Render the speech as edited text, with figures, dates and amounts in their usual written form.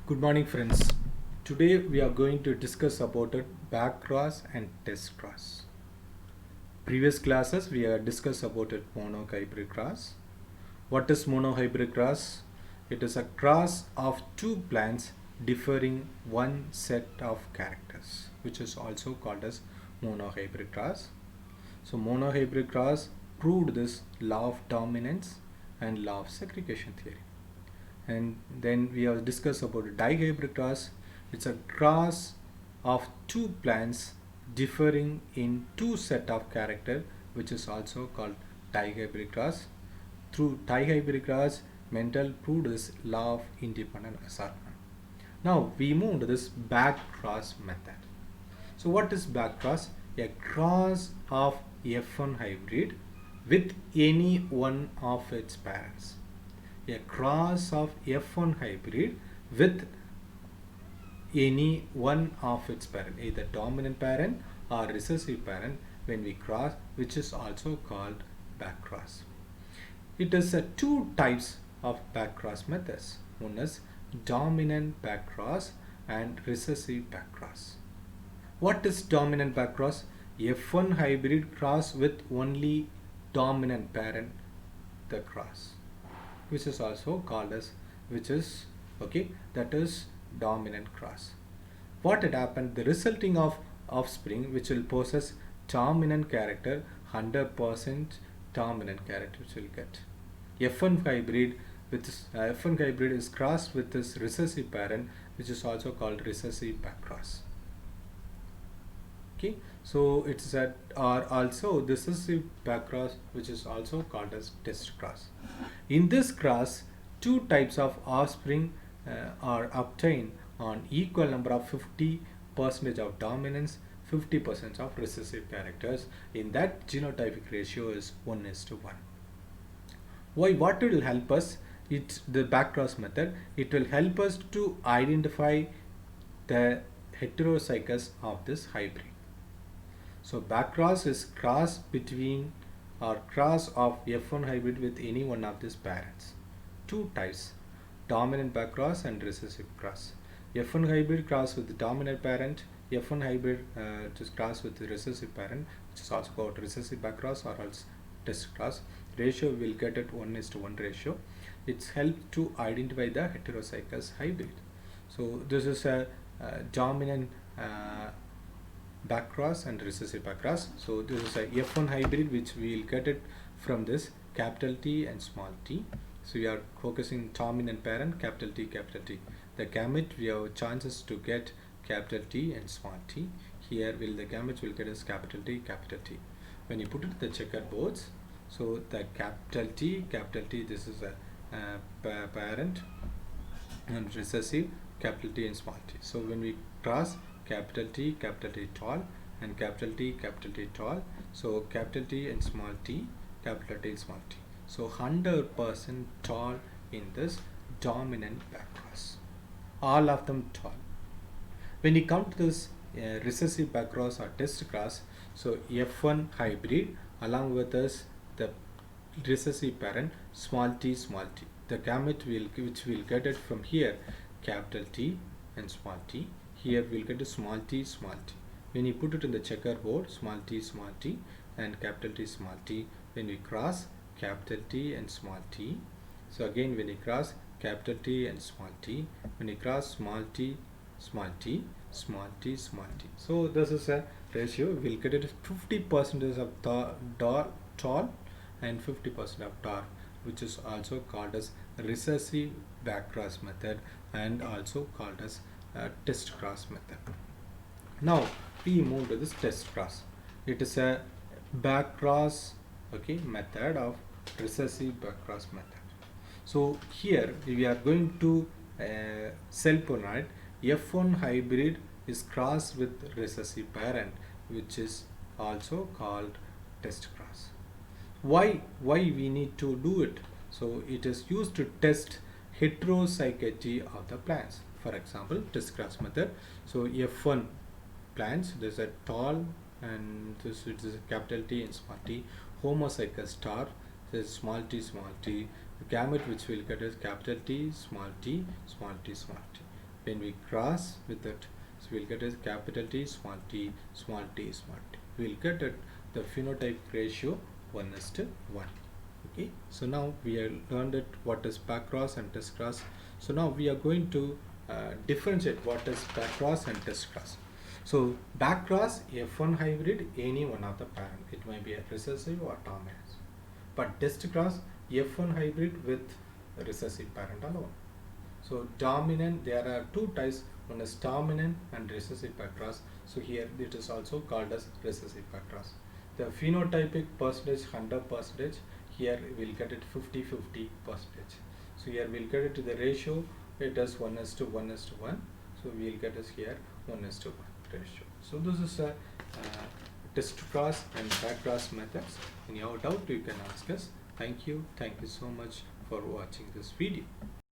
Good morning, friends. Today we are going to discuss about it backcross and test cross. Previous classes we have discussed about it monohybrid cross. What is monohybrid cross? It is a cross of two plants differing one set of characters, which is also called as monohybrid cross. So monohybrid cross proved this law of dominance and law of segregation theory. And then we have discussed about dihybrid cross. It's a cross of two plants differing in two set of character, which is also called dihybrid cross. Through dihybrid cross, Mendel proved this law of independent assortment. Now we move to this back cross method. So what is back cross? A cross of F1 hybrid with any one of its parents. A cross of F1 hybrid with any one of its parent, either dominant parent or recessive parent, when we cross, which is also called backcross. It is two types of backcross methods. One is dominant backcross and recessive backcross. What is dominant backcross? F1 hybrid cross with only dominant parent, the cross, which is also called as, that is dominant cross. What had happened? The resulting of offspring which will possess dominant character, 100% dominant character which will get. F1 hybrid F1 hybrid is crossed with this recessive parent, which is also called recessive backcross. Okay, so it's at or also this is the backcross, which is also called as test cross. In this cross, two types of offspring are obtained on equal number of 50% of dominance, 50% of recessive characters. In that, genotypic ratio is 1:1. Why? What will help us? It's the backcross method. It will help us to identify the heterozygous of this hybrid. So backcross is cross between or cross of F1 hybrid with any one of these parents. Two types, dominant backcross and recessive cross. F1 hybrid cross with the dominant parent, F1 hybrid just cross with the recessive parent, which is also called recessive backcross or else test cross. Ratio will get at 1:1 ratio. It's helped to identify the heterozygous hybrid. So this is a dominant backcross and recessive backcross. So this is a F1 hybrid, which we will get it from this capital T and small t. So we are focusing dominant parent, capital T, capital T. The gamete we have chances to get capital T and small t. Here will the gamete will get as capital T, capital T. When you put it the checkerboards, so the capital T, this is a parent, and recessive capital T and small t. So when we cross capital T tall and capital T tall, so capital T and small t, capital T and small t. So 100% tall in this dominant backcross. All of them tall. When you come to this recessive backcross or test cross, so F1 hybrid along with this the recessive parent small t. The gamete which will get it from here capital T and small t. Here we'll get a small t. When you put it in the checkerboard, small t and capital T small t. When we cross capital T and small t. So again when you cross capital T and small t. When you cross small t, small t. So this is a ratio. We'll get it 50% of tall and 50% of dark, which is also called as recessive backcross method and also called as test cross method. Now we move to this test cross. It is a backcross method of recessive backcross method. So here we are going to self-pollinate. F1 hybrid is crossed with recessive parent, which is also called test cross. Why we need to do it? So it is used to test heterozygity of the plants. For example, test cross method. So F1 plants, there's a tall and this is a capital T and small t. Homozygous star, there's small t. The gamete which will get is capital T, small t, small t. when we cross with it, so we'll get a capital T, small t, small t, small t. We'll get it the phenotype ratio 1:1. Okay, so now we have learned it what is backcross and test cross. So now we are going to differentiate what is backcross and test cross. So backcross F1 hybrid, any one of the parent, it may be a recessive or dominant. But test cross F1 hybrid with recessive parent alone. So dominant, there are two types, one is dominant and recessive backcross. So here it is also called as recessive backcross. The phenotypic percentage 100%, here we'll get it 50-50%. So here we'll get it to the ratio, it is 1:1:1. So we'll get us here 1:1 ratio. So this is a test cross and backcross methods. Any doubt you can ask us. Thank you so much for watching this video.